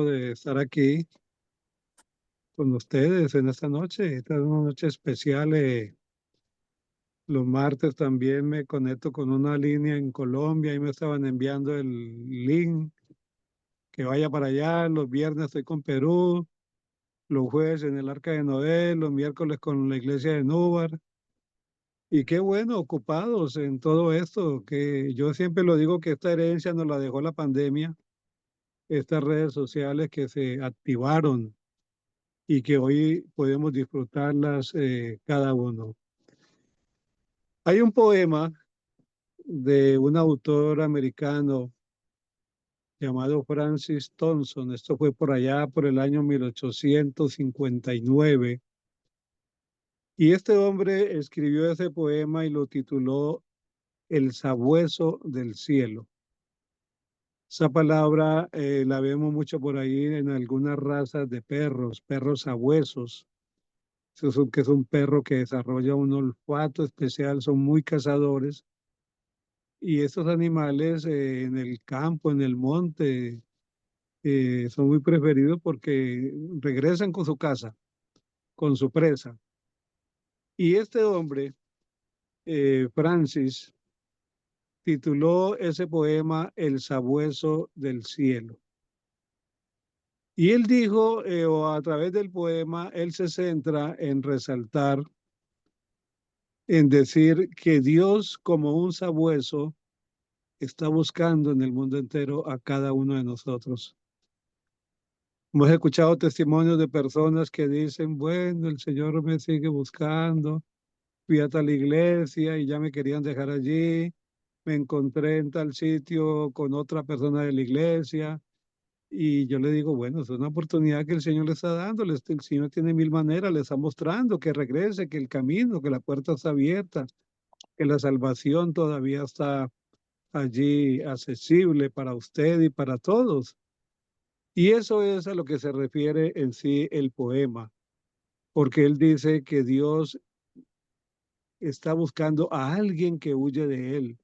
de estar aquí con ustedes en esta noche. Esta es una noche especial. Los martes también me conecto con una línea en Colombia y me estaban enviando el link que vaya para allá. Los viernes estoy con Perú, los jueves en el Arca de Noé, los miércoles con la iglesia de Núbar. Y qué bueno, ocupados en todo esto, que yo siempre lo digo que esta herencia nos la dejó la pandemia, estas redes sociales que se activaron y que hoy podemos disfrutarlas cada uno. Hay un poema de un autor americano llamado Francis Thompson. Esto fue por allá por el año 1859. Y este hombre escribió ese poema y lo tituló El sabueso del cielo. Esa palabra la vemos mucho por ahí en algunas razas de perros, perros sabuesos. Que es un perro que desarrolla un olfato especial, son muy cazadores. Y estos animales en el campo, en el monte, son muy preferidos porque regresan con su casa, con su presa. Y este hombre, Francis, tituló ese poema El sabueso del cielo. Y él dijo, o a través del poema, él se centra en resaltar, en decir que Dios como un sabueso está buscando en el mundo entero a cada uno de nosotros. Hemos escuchado testimonios de personas que dicen, bueno, el Señor me sigue buscando, fui a tal iglesia y ya me querían dejar allí, me encontré en tal sitio con otra persona de la iglesia y yo le digo, bueno, es una oportunidad que el Señor le está dando, el Señor tiene mil maneras, le está mostrando que regrese, que el camino, que la puerta está abierta, que la salvación todavía está allí accesible para usted y para todos. Y eso es a lo que se refiere en sí el poema, porque él dice que Dios está buscando a alguien que huye de él,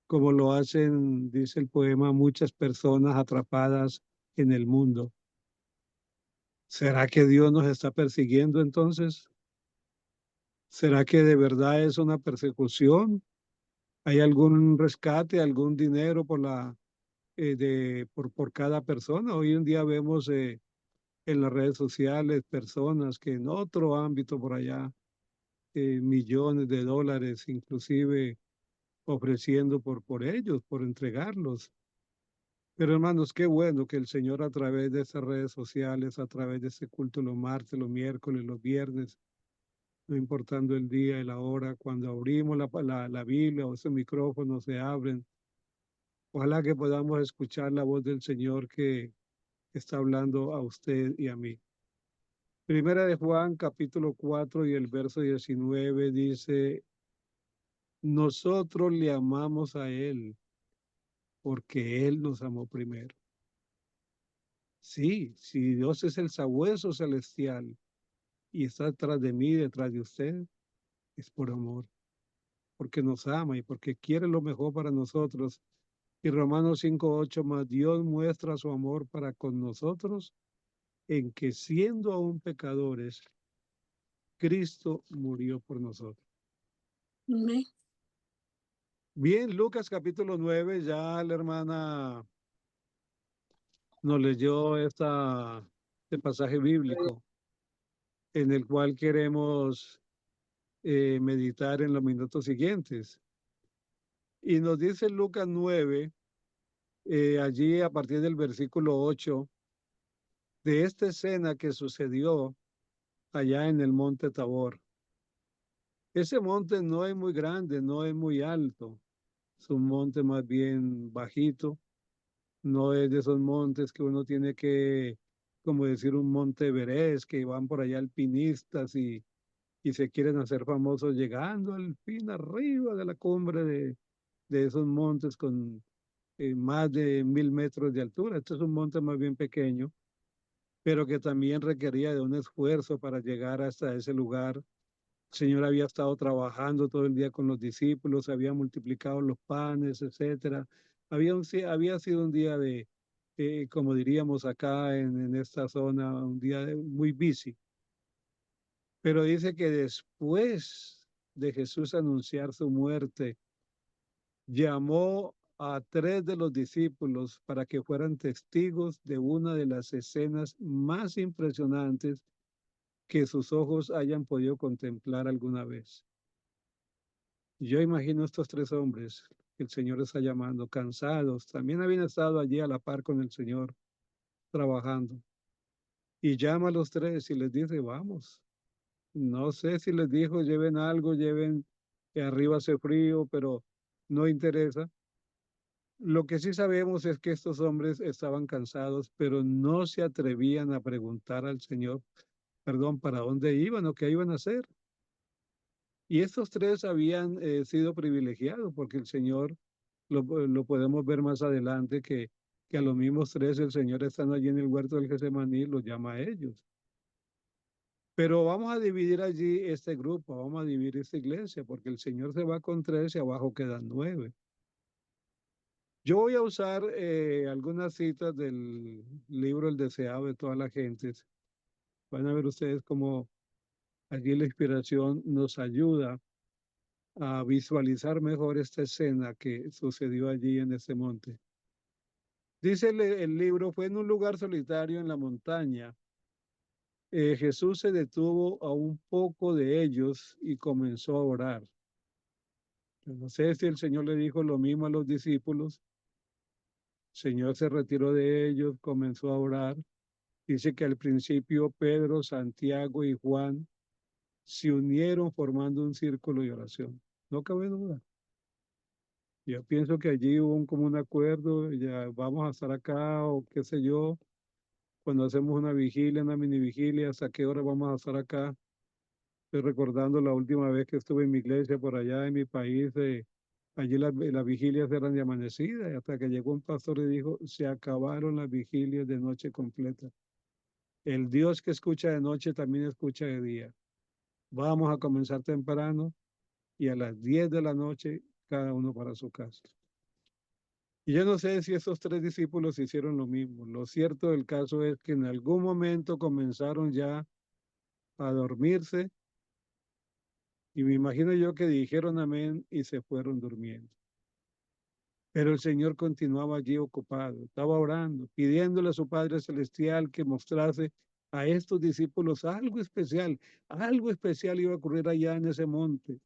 como lo hacen, dice el poema, muchas personas atrapadas en el mundo. ¿Será que Dios nos está persiguiendo entonces? ¿Será que de verdad es una persecución? ¿Hay algún rescate, algún dinero por cada persona? Hoy en día vemos en las redes sociales personas que en otro ámbito por allá, millones de dólares inclusive ofreciendo por ellos, por entregarlos. Pero hermanos, qué bueno que el Señor a través de esas redes sociales, a través de ese culto los martes, los miércoles, los viernes, no importando el día y la hora, cuando abrimos la Biblia o esos micrófonos se abren, ojalá que podamos escuchar la voz del Señor que está hablando a usted y a mí. Primera de Juan, capítulo 4 y el verso 19 dice, nosotros le amamos a Él porque Él nos amó primero. Sí, si Dios es el sabueso celestial y está detrás de mí, detrás de usted, es por amor, porque nos ama y porque quiere lo mejor para nosotros. Y Romanos 5:8 más Dios muestra su amor para con nosotros en que siendo aún pecadores, Cristo murió por nosotros. Amén. Bien, Lucas capítulo 9, ya la hermana nos leyó este pasaje bíblico en el cual queremos meditar en los minutos siguientes. Y nos dice Lucas 9, allí a partir del versículo 8, de esta escena que sucedió allá en el monte Tabor. Ese monte no es muy grande, no es muy alto, es un monte más bien bajito, no es de esos montes que uno tiene que, como decir, un monte Everest, que van por allá alpinistas y se quieren hacer famosos llegando al fin arriba de la cumbre de esos montes con más de 1000 metros de altura. Este es un monte más bien pequeño, pero que también requería de un esfuerzo para llegar hasta ese lugar. El Señor había estado trabajando todo el día con los discípulos, había multiplicado los panes, etcétera. Había sido un día como diríamos acá en esta zona, un día muy busy. Pero dice que después de Jesús anunciar su muerte, llamó a tres de los discípulos para que fueran testigos de una de las escenas más impresionantes que sus ojos hayan podido contemplar alguna vez. Yo imagino estos tres hombres que el Señor está llamando, cansados, también habían estado allí a la par con el Señor, trabajando. Y llama a los tres y les dice, vamos. No sé si les dijo, lleven algo, lleven que arriba hace frío, pero no interesa. Lo que sí sabemos es que estos hombres estaban cansados, pero no se atrevían a preguntar al Señor, perdón, para dónde iban o qué iban a hacer. Y estos tres habían sido privilegiados porque el Señor, lo podemos ver más adelante, que a los mismos tres el Señor estando allí en el huerto del Getsemaní los llama a ellos. Pero vamos a dividir allí este grupo, vamos a dividir esta iglesia, porque el Señor se va con tres y abajo quedan nueve. Yo voy a usar algunas citas del libro El deseado de todas las gentes. Van a ver ustedes cómo allí la inspiración nos ayuda a visualizar mejor esta escena que sucedió allí en ese monte. Dice el libro, fue en un lugar solitario en la montaña. Jesús se detuvo a un poco de ellos y comenzó a orar. Yo no sé si el Señor le dijo lo mismo a los discípulos. El Señor se retiró de ellos, comenzó a orar. Dice que al principio Pedro, Santiago y Juan se unieron formando un círculo de oración. No cabe duda. Yo pienso que allí hubo un común acuerdo, ya vamos a estar acá o qué sé yo, cuando hacemos una vigilia, una mini vigilia, hasta qué hora vamos a estar acá. Estoy recordando la última vez que estuve en mi iglesia por allá en mi país, allí las vigilias eran de amanecida y hasta que llegó un pastor y dijo, se acabaron las vigilias de noche completa. El Dios que escucha de noche también escucha de día. Vamos a comenzar temprano y a las 10 de la noche cada uno para su casa. Y yo no sé si esos tres discípulos hicieron lo mismo. Lo cierto del caso es que en algún momento comenzaron ya a dormirse y me imagino yo que dijeron amén y se fueron durmiendo. Pero el Señor continuaba allí ocupado, estaba orando, pidiéndole a su Padre Celestial que mostrase a estos discípulos algo especial iba a ocurrir allá en ese monte. El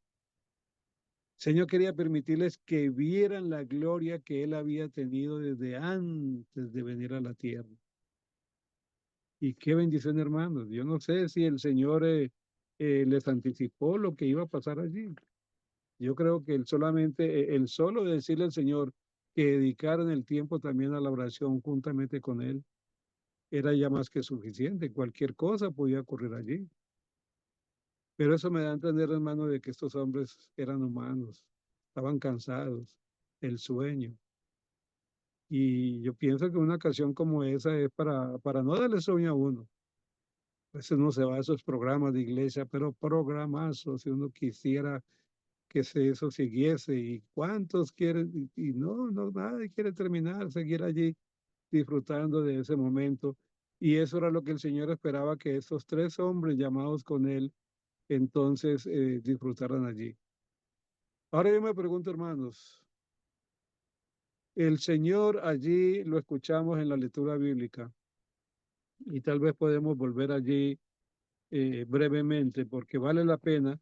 Señor quería permitirles que vieran la gloria que Él había tenido desde antes de venir a la tierra. Y qué bendición, hermanos. Yo no sé si el Señor les anticipó lo que iba a pasar allí. Yo creo que el solo decirle al Señor que dedicaran el tiempo también a la oración juntamente con Él, era ya más que suficiente. Cualquier cosa podía ocurrir allí. Pero eso me da a entender, hermano, de que estos hombres eran humanos, estaban cansados, el sueño. Y yo pienso que una ocasión como esa es para no darle sueño a uno. A veces no se va a esos programas de iglesia, pero programazos, si uno quisiera que eso siguiese. ¿Y cuántos quieren? Y no, no, nadie quiere terminar, seguir allí disfrutando de ese momento. Y eso era lo que el Señor esperaba que esos tres hombres llamados con Él entonces disfrutaran allí. Ahora yo me pregunto, hermanos, el Señor allí lo escuchamos en la lectura bíblica y tal vez podemos volver allí brevemente porque vale la pena,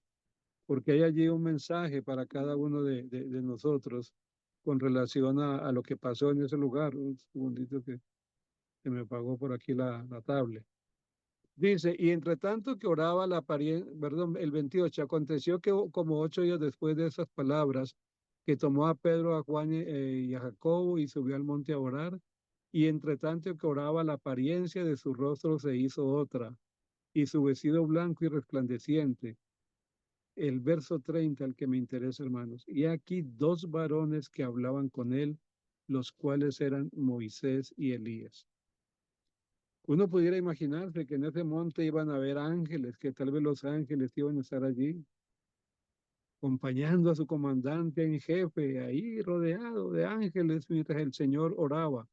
porque hay allí un mensaje para cada uno de nosotros con relación a lo que pasó en ese lugar. Un segundito que se me apagó por aquí la tablet. Dice, y entre tanto que oraba perdón, el 28, aconteció que como 8 días después de esas palabras, que tomó a Pedro, a Juan y a Jacobo y subió al monte a orar, y entre tanto que oraba, la apariencia de su rostro se hizo otra, y su vestido blanco y resplandeciente. El verso 30, al que me interesa, hermanos. Y aquí dos varones que hablaban con él, los cuales eran Moisés y Elías. Uno pudiera imaginarse que en ese monte iban a haber ángeles, que tal vez los ángeles iban a estar allí, acompañando a su comandante en jefe, ahí rodeado de ángeles mientras el Señor oraba.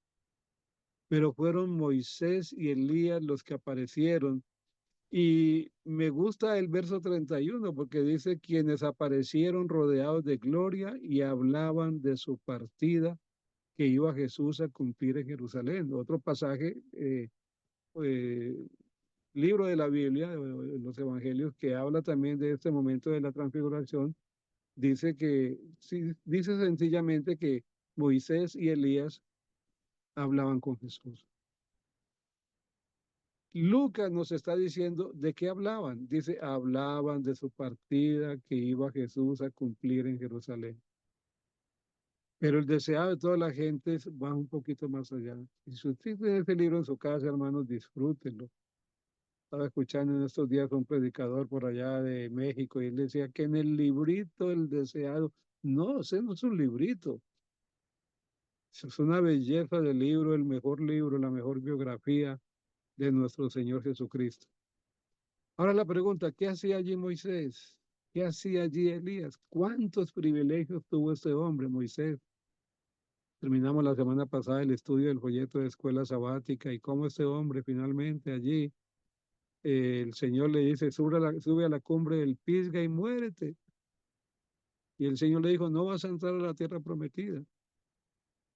pero fueron Moisés y Elías los que aparecieron. Y me gusta el verso 31 porque dice quienes aparecieron rodeados de gloria y hablaban de su partida que iba Jesús a cumplir en Jerusalén. Otro pasaje, eh, libro de la Biblia, de los evangelios, que habla también de este momento de la transfiguración, dice que, sí, dice sencillamente que Moisés y Elías hablaban con Jesús. Lucas nos está diciendo de qué hablaban. Dice, hablaban de su partida que iba Jesús a cumplir en Jerusalén. Pero el deseado de toda la gente va un poquito más allá. Y si usted tiene este libro en su casa, hermanos, disfrútenlo. Estaba escuchando en estos días a un predicador por allá de México y él decía que en el librito el deseado, no, ese no es un librito. Eso es una belleza de libro, el mejor libro, la mejor biografía de nuestro Señor Jesucristo. Ahora la pregunta, ¿qué hacía allí Moisés? ¿Qué hacía allí Elías? ¿Cuántos privilegios tuvo este hombre, Moisés? Terminamos la semana pasada el estudio del folleto de escuela sabática y cómo este hombre finalmente allí, el Señor le dice, sube a la cumbre del Pisga y muérete. Y el Señor le dijo, no vas a entrar a la tierra prometida.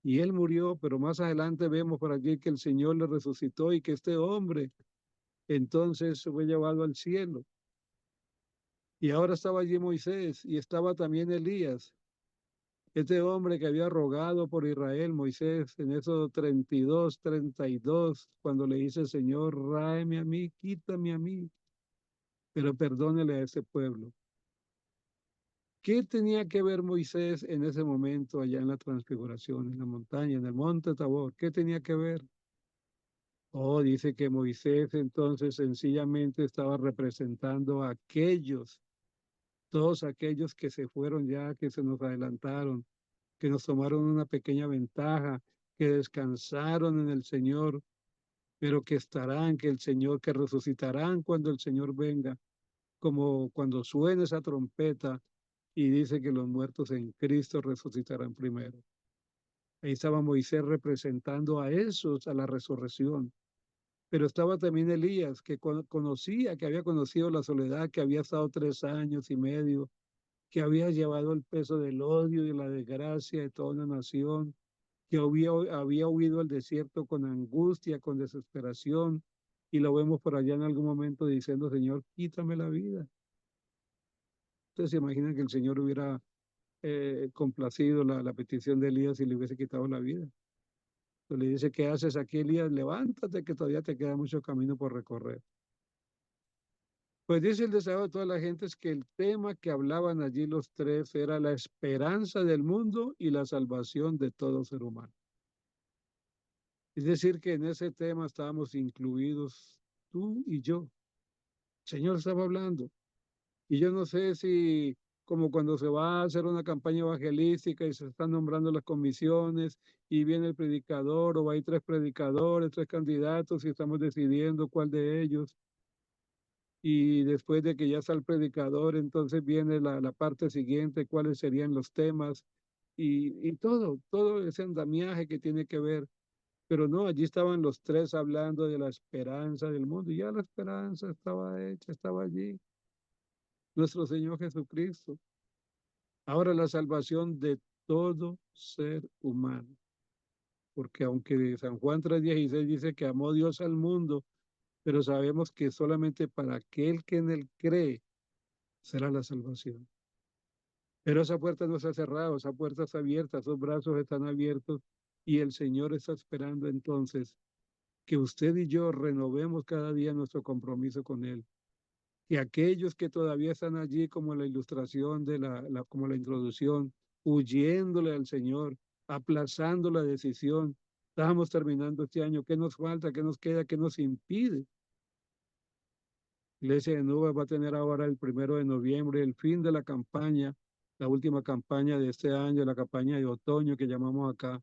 Y él murió, pero más adelante vemos por allí que el Señor le resucitó y que este hombre entonces fue llevado al cielo. Y ahora estaba allí Moisés y estaba también Elías, este hombre que había rogado por Israel, Moisés, en esos 32, cuando le dice, Señor, ráeme a mí, quítame a mí, pero perdónele a ese pueblo. ¿Qué tenía que ver Moisés en ese momento allá en la transfiguración, en la montaña, en el monte Tabor? ¿Qué tenía que ver? Oh, dice que Moisés entonces sencillamente estaba representando a aquellos, todos aquellos que se fueron ya, que se nos adelantaron, que nos tomaron una pequeña ventaja, que descansaron en el Señor, pero que estarán, que el Señor, que resucitarán cuando el Señor venga, como cuando suene esa trompeta y dice que los muertos en Cristo resucitarán primero. Ahí estaba Moisés representando a esos, a la resurrección. Pero estaba también Elías, que conocía, que había conocido la soledad, que había estado 3 años y medio, que había llevado el peso del odio y la desgracia de toda una nación, que había huido al desierto con angustia, con desesperación, y lo vemos por allá en algún momento diciendo, Señor, quítame la vida. Ustedes se imaginan que el Señor hubiera complacido la petición de Elías y le hubiese quitado la vida. Entonces le dice, ¿qué haces aquí, Elías? Levántate, que todavía te queda mucho camino por recorrer. Pues dice el deseo de toda la gente es que el tema que hablaban allí los tres era la esperanza del mundo y la salvación de todo ser humano. Es decir, que en ese tema estábamos incluidos tú y yo. El Señor estaba hablando. Y yo no sé si, como cuando se va a hacer una campaña evangelística y se están nombrando las comisiones y viene el predicador o hay 3 predicadores, 3 candidatos y estamos decidiendo cuál de ellos. Y después de que ya está el predicador, entonces viene la parte siguiente, cuáles serían los temas y todo ese andamiaje que tiene que ver. Pero no, allí estaban los tres hablando de la esperanza del mundo y ya la esperanza estaba hecha, estaba allí, nuestro Señor Jesucristo. Ahora la salvación de todo ser humano, porque aunque San Juan 3:16 dice que amó Dios al mundo, pero sabemos que solamente para aquel que en él cree será la salvación. Pero esa puerta no está cerrada, esa puerta está abierta, esos brazos están abiertos y el Señor está esperando entonces que usted y yo renovemos cada día nuestro compromiso con Él. Que aquellos que todavía están allí, como la ilustración de como la introducción, huyéndole al Señor, aplazando la decisión, estamos terminando este año, ¿qué nos falta? ¿Qué nos queda? ¿Qué nos impide? Iglesia de Nubes va a tener ahora el 1 de noviembre el fin de la campaña, la última campaña de este año, la campaña de otoño que llamamos acá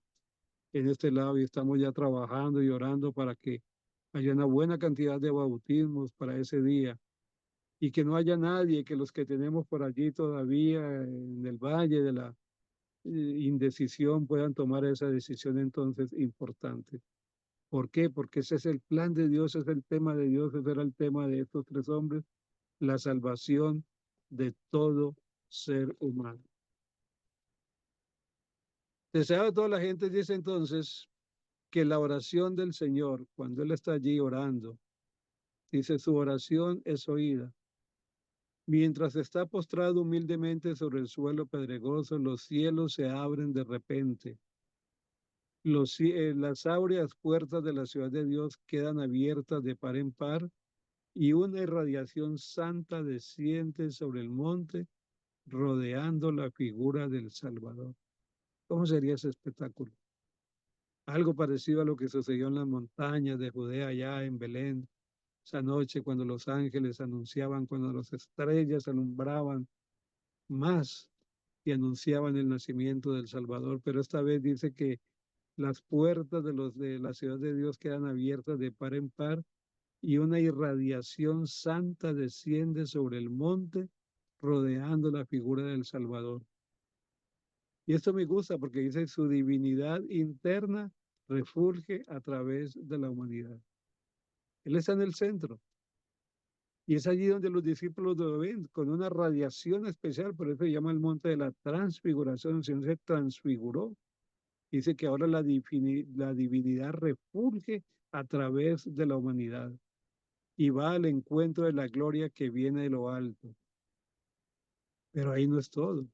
en este lado y estamos ya trabajando y orando para que haya una buena cantidad de bautismos para ese día y que no haya nadie, que los que tenemos por allí todavía en el valle de la indecisión puedan tomar esa decisión entonces importante. ¿Por qué? Porque ese es el plan de Dios, es el tema de Dios, ese era el tema de estos tres hombres, la salvación de todo ser humano. Deseado toda la gente dice entonces que la oración del Señor, cuando Él está allí orando, dice su oración es oída. Mientras está postrado humildemente sobre el suelo pedregoso, los cielos se abren de repente. Las áureas puertas de la ciudad de Dios quedan abiertas de par en par y una irradiación santa desciende sobre el monte, rodeando la figura del Salvador. ¿Cómo sería ese espectáculo? Algo parecido a lo que sucedió en las montañas de Judea, allá en Belén, esa noche cuando los ángeles anunciaban, cuando las estrellas alumbraban más y anunciaban el nacimiento del Salvador. Pero esta vez dice que las puertas de la ciudad de Dios quedan abiertas de par en par y una irradiación santa desciende sobre el monte, rodeando la figura del Salvador. Y esto me gusta porque dice su divinidad interna refulge a través de la humanidad. Él está en el centro. Y es allí donde los discípulos lo ven, con una radiación especial, por eso se llama el monte de la transfiguración, el Señor se transfiguró. Dice que ahora la divinidad refulge a través de la humanidad y va al encuentro de la gloria que viene de lo alto. Pero ahí no es todo,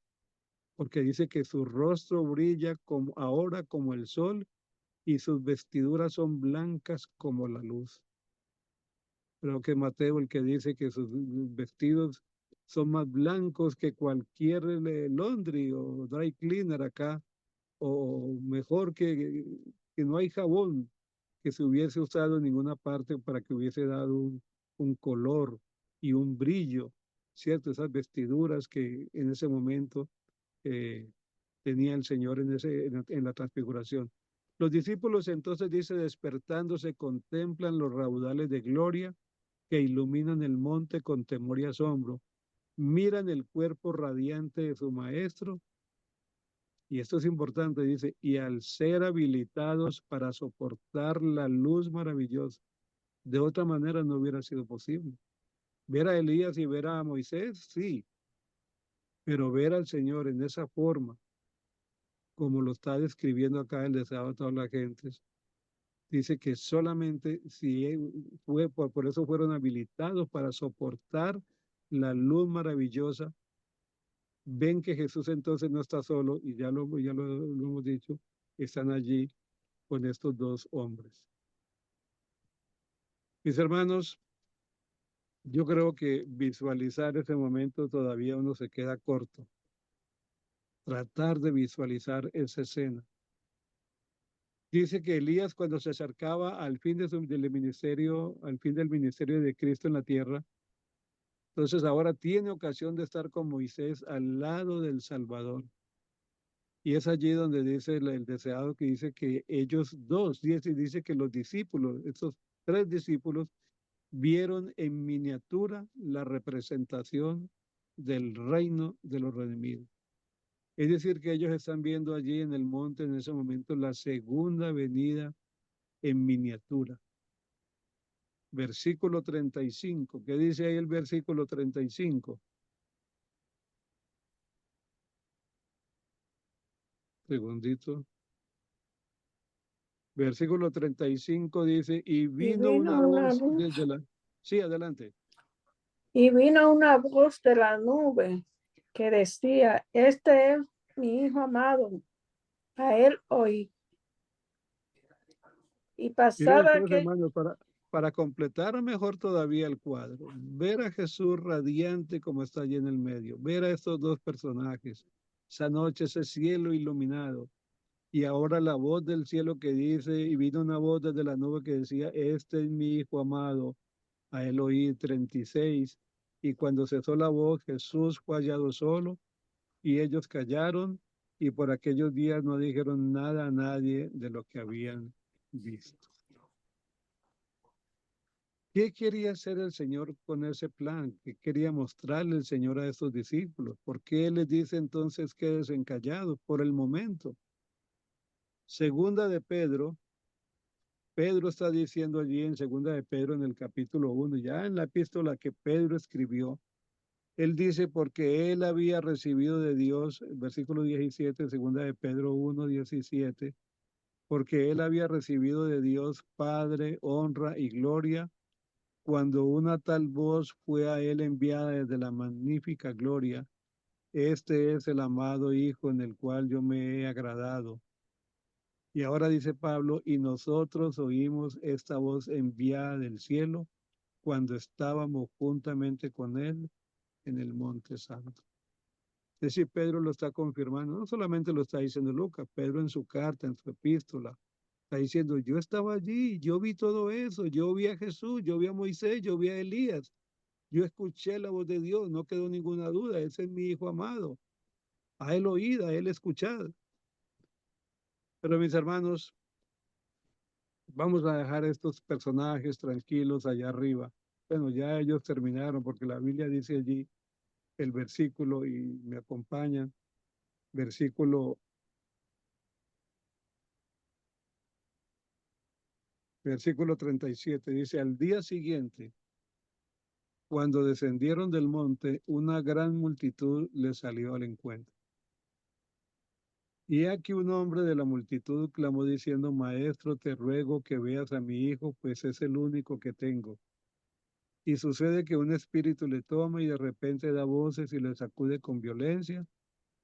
porque dice que su rostro brilla como, ahora como el sol y sus vestiduras son blancas como la luz. Creo que Mateo el que dice que sus vestidos son más blancos que cualquier laundry o dry cleaner acá, o mejor que no hay jabón que se hubiese usado en ninguna parte para que hubiese dado un color y un brillo, ¿cierto? Esas vestiduras que en ese momento eh, tenía el Señor en la transfiguración. Los discípulos entonces dice, despertándose, contemplan los raudales de gloria que iluminan el monte con temor y asombro, miran el cuerpo radiante de su maestro, y esto es importante, dice, y al ser habilitados para soportar la luz maravillosa, de otra manera no hubiera sido posible. Ver a Elías y ver a Moisés, sí, pero ver al Señor en esa forma, como lo está describiendo acá el deseado de todas las gentes, dice que solamente si fue, por eso fueron habilitados para soportar la luz maravillosa. Ven que Jesús entonces no está solo, y lo hemos dicho, están allí con estos dos hombres. Mis hermanos, yo creo que visualizar ese momento todavía uno se queda corto. Tratar de visualizar esa escena. Dice que Elías cuando se acercaba al fin del ministerio, al fin del ministerio de Cristo en la tierra, entonces ahora tiene ocasión de estar con Moisés al lado del Salvador. Y es allí donde dice el deseado que dice que ellos dos, dice que los discípulos, estos tres discípulos, vieron en miniatura la representación del reino de los redimidos. Es decir, que ellos están viendo allí en el monte en ese momento la segunda venida en miniatura. Versículo 35. ¿Qué dice ahí el versículo 35? Segundito. Versículo 35 dice, y Y vino una vino una voz desde luz, la... Sí, adelante. y vino una voz de la nube que decía, este es mi hijo amado, a él oí. Y Miren pasaba entonces, que, hermanos, para completar mejor todavía el cuadro, ver a Jesús radiante como está allí en el medio, ver a estos dos personajes, esa noche, ese cielo iluminado, y ahora la voz del cielo que dice, y vino una voz desde la nube que decía, este es mi hijo amado, a él oí 36, y cuando cesó la voz, Jesús fue hallado solo, y ellos callaron, y por aquellos días no dijeron nada a nadie de lo que habían visto. ¿Qué quería hacer el Señor con ese plan? ¿Qué quería mostrarle el Señor a estos discípulos? ¿Por qué les dice entonces quédense callados por el momento? Segunda de Pedro, Pedro está diciendo allí en segunda de Pedro en el capítulo 1, ya en la epístola que Pedro escribió, él dice porque él había recibido de Dios, versículo 17, segunda de Pedro 1, 17, porque él había recibido de Dios Padre, honra y gloria, cuando una tal voz fue a él enviada desde la magnífica gloria. Este es el amado Hijo en el cual yo me he agradado. Y ahora dice Pablo, y nosotros oímos esta voz enviada del cielo cuando estábamos juntamente con él en el monte santo. Es decir, Pedro lo está confirmando, no solamente lo está diciendo Lucas, Pedro en su carta, en su epístola, está diciendo, yo estaba allí, yo vi todo eso, yo vi a Jesús, yo vi a Moisés, yo vi a Elías, yo escuché la voz de Dios, no quedó ninguna duda, ese es mi Hijo amado, a él oíd, a él escuchad. Pero mis hermanos, vamos a dejar estos personajes tranquilos allá arriba. Bueno, ya ellos terminaron porque la Biblia dice allí el versículo y me acompañan, versículo, versículo 37, dice, al día siguiente, cuando descendieron del monte, una gran multitud les salió al encuentro. Y aquí un hombre de la multitud clamó diciendo, Maestro, te ruego que veas a mi hijo, pues es el único que tengo. Y sucede que un espíritu le toma y de repente da voces y le sacude con violencia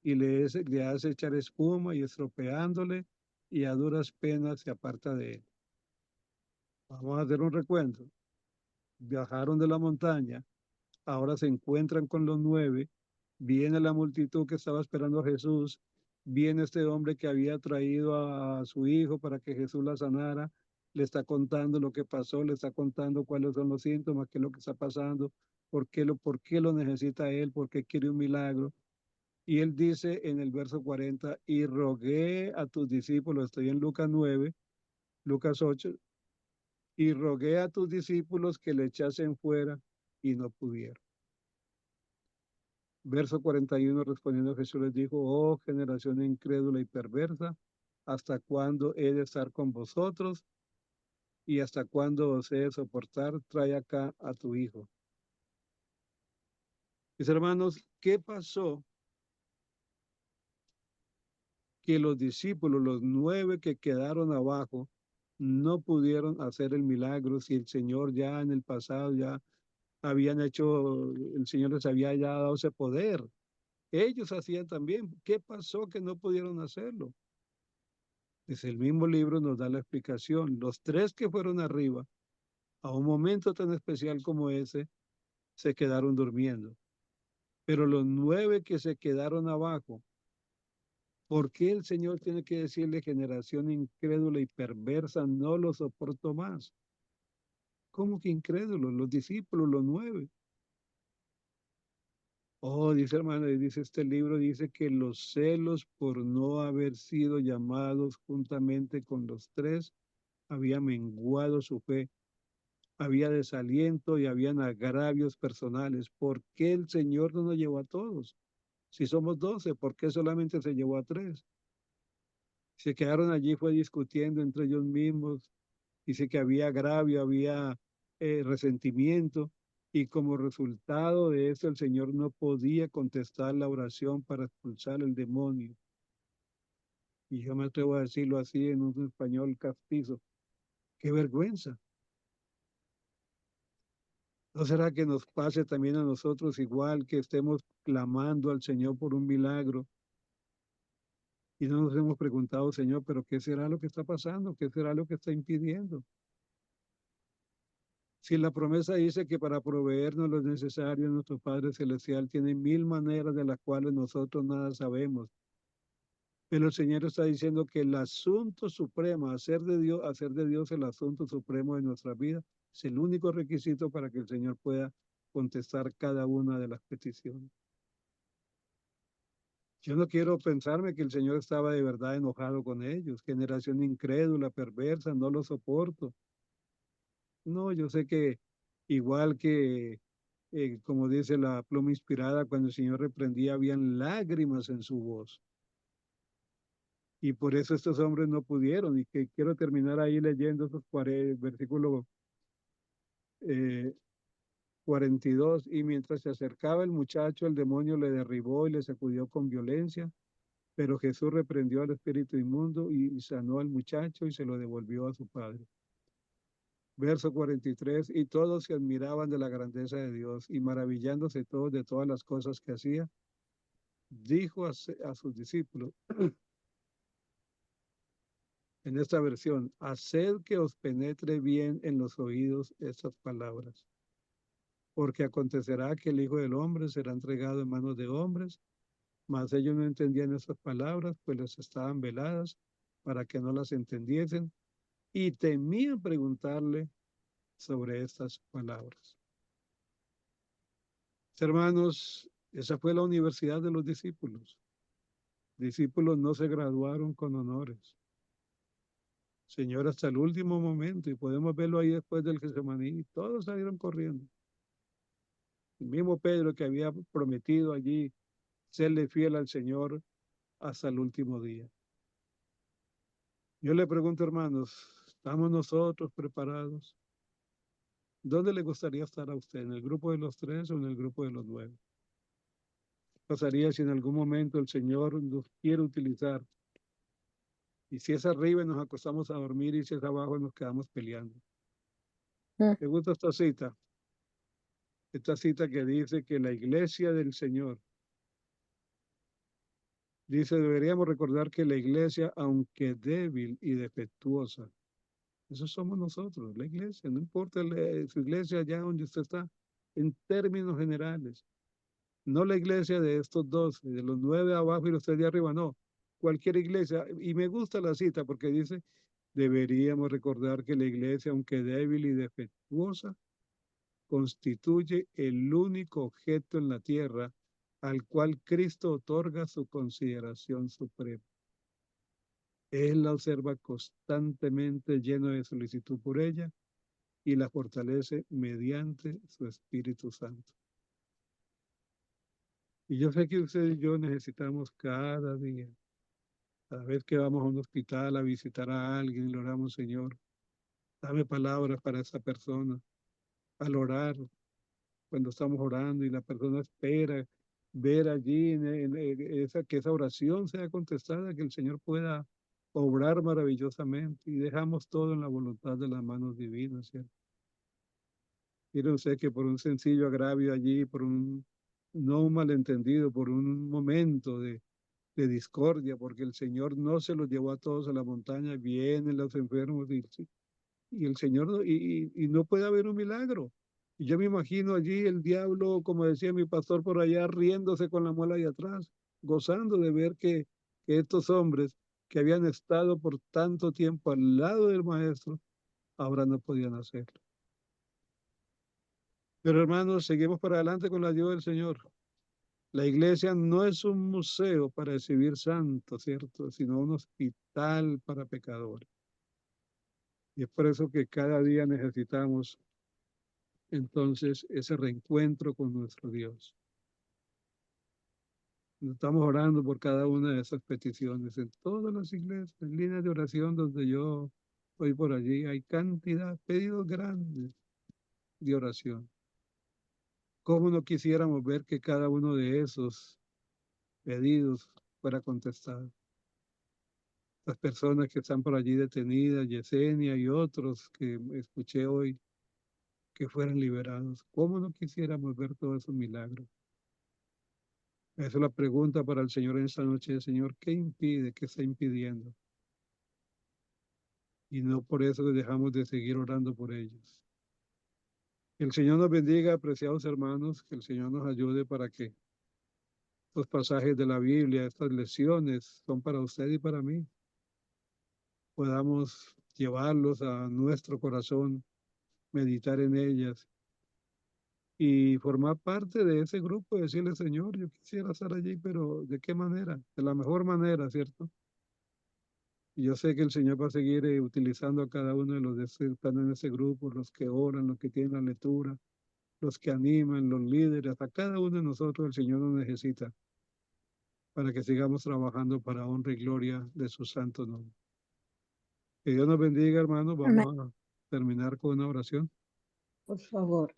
y le hace echar espuma y estropeándole y a duras penas se aparta de él. Vamos a hacer un recuento. Viajaron de la montaña, ahora se encuentran con los 9, viene la multitud que estaba esperando a Jesús, viene este hombre que había traído a su hijo para que Jesús la sanara, le está contando lo que pasó, le está contando cuáles son los síntomas, qué es lo que está pasando, por qué lo necesita él, por qué quiere un milagro. Y él dice en el verso 40, y rogué a tus discípulos, estoy en Lucas 9, Lucas 8, y rogué a tus discípulos que le echasen fuera y no pudieron. Verso 41, respondiendo Jesús les dijo, oh generación incrédula y perversa, ¿hasta cuándo he de estar con vosotros? ¿Y hasta cuándo os he de soportar? Trae acá a tu hijo. Mis hermanos, ¿qué pasó? Que los discípulos, los 9 que quedaron abajo, no pudieron hacer el milagro si el Señor ya en el pasado ya habían hecho, el Señor les había ya dado ese poder. Ellos hacían también. ¿Qué pasó que no pudieron hacerlo? Pues el mismo libro nos da la explicación. Los 3 que fueron arriba, a un momento tan especial como ese, se quedaron durmiendo. Pero los 9 que se quedaron abajo, ¿por qué el Señor tiene que decirle generación incrédula y perversa, no lo soporto más? ¿Cómo que incrédulos? Los discípulos, los 9. Oh, dice hermano, y dice este libro, dice que los celos por no haber sido llamados juntamente con los 3 había menguado su fe, había desaliento y habían agravios personales. ¿Por qué el Señor no nos llevó a todos? Si somos 12, ¿por qué solamente se llevó a 3? Se quedaron allí, fue discutiendo entre ellos mismos. Dice que había agravio, había resentimiento y como resultado de eso el Señor no podía contestar la oración para expulsar el demonio. Y yo me atrevo a decirlo así en un español castizo. ¡Qué vergüenza! ¿No será que nos pase también a nosotros igual que estemos clamando al Señor por un milagro y no nos hemos preguntado, Señor, pero qué será lo que está pasando? ¿Qué será lo que está impidiendo? Si la promesa dice que para proveernos lo necesario, nuestro Padre Celestial tiene 1000 maneras de las cuales nosotros nada sabemos. Pero el Señor está diciendo que el asunto supremo, hacer de Dios el asunto supremo de nuestra vida, es el único requisito para que el Señor pueda contestar cada una de las peticiones. Yo no quiero pensarme que el Señor estaba de verdad enojado con ellos, generación incrédula, perversa, no lo soporto. No, yo sé que igual que, como dice la pluma inspirada, cuando el Señor reprendía, habían lágrimas en su voz. Y por eso estos hombres no pudieron. Y que quiero terminar ahí leyendo esos versículos 42. Y mientras se acercaba el muchacho, el demonio le derribó y le sacudió con violencia. Pero Jesús reprendió al espíritu inmundo y sanó al muchacho y se lo devolvió a su padre. Verso 43. Y todos se admiraban de la grandeza de Dios y maravillándose todos de todas las cosas que hacía, dijo a sus discípulos, en esta versión, haced que os penetre bien en los oídos estas palabras, porque acontecerá que el Hijo del Hombre será entregado en manos de hombres, mas ellos no entendían estas palabras, pues les estaban veladas para que no las entendiesen y temían preguntarle sobre estas palabras. Hermanos, esa fue la universidad de los discípulos. Discípulos no se graduaron con honores. Señor, hasta el último momento, y podemos verlo ahí después del Getsemaní, todos salieron corriendo. El mismo Pedro que había prometido allí serle fiel al Señor hasta el último día. Yo le pregunto, hermanos, ¿estamos nosotros preparados? ¿Dónde le gustaría estar a usted? ¿En el grupo de los 3 o en el grupo de los 9? Pasaría si en algún momento el Señor nos quiere utilizar. Y si es arriba y nos acostamos a dormir y si es abajo nos quedamos peleando. Mm. ¿Te gusta esta cita? Esta cita que dice que la iglesia del Señor, dice, deberíamos recordar que la iglesia, aunque débil y defectuosa, eso somos nosotros, la iglesia, no importa su iglesia allá donde usted está, en términos generales. No la iglesia de estos 12, de los 9 abajo y los 3 de arriba, no. Cualquier iglesia. Y me gusta la cita porque dice, deberíamos recordar que la iglesia, aunque débil y defectuosa, constituye el único objeto en la tierra al cual Cristo otorga su consideración suprema. Él la observa constantemente lleno de solicitud por ella y la fortalece mediante su Espíritu Santo. Y yo sé que usted y yo necesitamos cada día, cada vez que vamos a un hospital a visitar a alguien, le oramos, Señor, dame palabras para esa persona. Al orar, cuando estamos orando y la persona espera ver allí que esa oración sea contestada, que el Señor pueda obrar maravillosamente y dejamos todo en la voluntad de las manos divinas, ¿cierto? Mire usted que por un sencillo agravio allí, no un malentendido, por un momento de discordia, porque el Señor no se los llevó a todos a la montaña, vienen los enfermos y el Señor y no puede haber un milagro. Y yo me imagino allí el diablo, como decía mi pastor por allá, riéndose con la muela de atrás, gozando de ver que estos hombres que habían estado por tanto tiempo al lado del maestro, ahora no podían hacerlo. Pero hermanos, seguimos para adelante con la ayuda del Señor. La iglesia no es un museo para exhibir santos, ¿cierto? Sino un hospital para pecadores. Y es por eso que cada día necesitamos entonces ese reencuentro con nuestro Dios. Estamos orando por cada una de esas peticiones en todas las iglesias, en líneas de oración donde yo estoy por allí, hay cantidad, pedidos grandes de oración. ¿Cómo no quisiéramos ver que cada uno de esos pedidos fuera contestado? Las personas que están por allí detenidas, Yesenia y otros que escuché hoy, que fueran liberados. ¿Cómo no quisiéramos ver todos esos milagros? Esa es la pregunta para el Señor en esta noche, Señor, ¿qué impide? ¿Qué está impidiendo? Y no por eso dejamos de seguir orando por ellos. Que el Señor nos bendiga, apreciados hermanos, que el Señor nos ayude para que estos pasajes de la Biblia, estas lecciones, son para usted y para mí. Podamos llevarlos a nuestro corazón, meditar en ellas y formar parte de ese grupo, decirle, Señor, yo quisiera estar allí, pero ¿de qué manera? De la mejor manera, ¿cierto? Y yo sé que el Señor va a seguir utilizando a cada uno de los que están en ese grupo, los que oran, los que tienen la lectura, los que animan, los líderes, a cada uno de nosotros el Señor nos necesita para que sigamos trabajando para honra y gloria de su santo nombre. Que Dios nos bendiga, hermanos. Amén. Vamos a terminar con una oración. Por favor.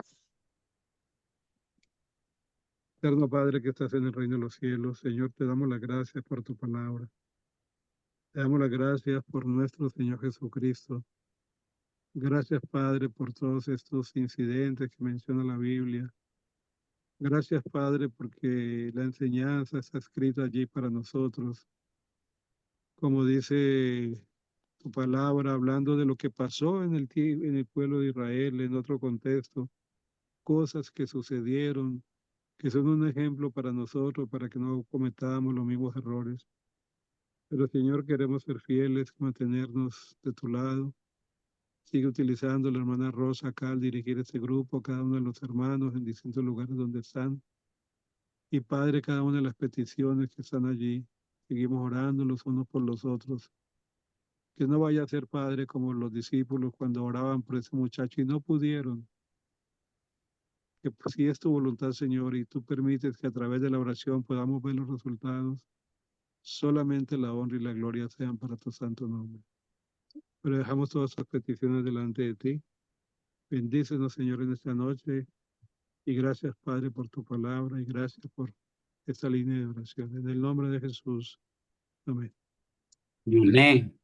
Eterno Padre que estás en el reino de los cielos, Señor, te damos las gracias por tu palabra. Te damos las gracias por nuestro Señor Jesucristo. Gracias, Padre, por todos estos incidentes que menciona la Biblia. Gracias, Padre, porque la enseñanza está escrita allí para nosotros. Como dice tu palabra, hablando de lo que pasó en el pueblo de Israel, en otro contexto, cosas que sucedieron, que son un ejemplo para nosotros, para que no cometamos los mismos errores. Pero, Señor, queremos ser fieles, mantenernos de tu lado. Sigue utilizando la hermana Rosa acá al dirigir este grupo, cada uno de los hermanos en distintos lugares donde están. Y Padre, cada una de las peticiones que están allí, seguimos orando los unos por los otros. Que no vaya a ser, Padre, como los discípulos cuando oraban por ese muchacho y no pudieron. Que si es tu voluntad, Señor, y tú permites que a través de la oración podamos ver los resultados, solamente la honra y la gloria sean para tu santo nombre. Pero dejamos todas estas peticiones delante de ti. Bendícenos, Señor, en esta noche. Y gracias, Padre, por tu palabra y gracias por esta línea de oración. En el nombre de Jesús. Amén. Amén.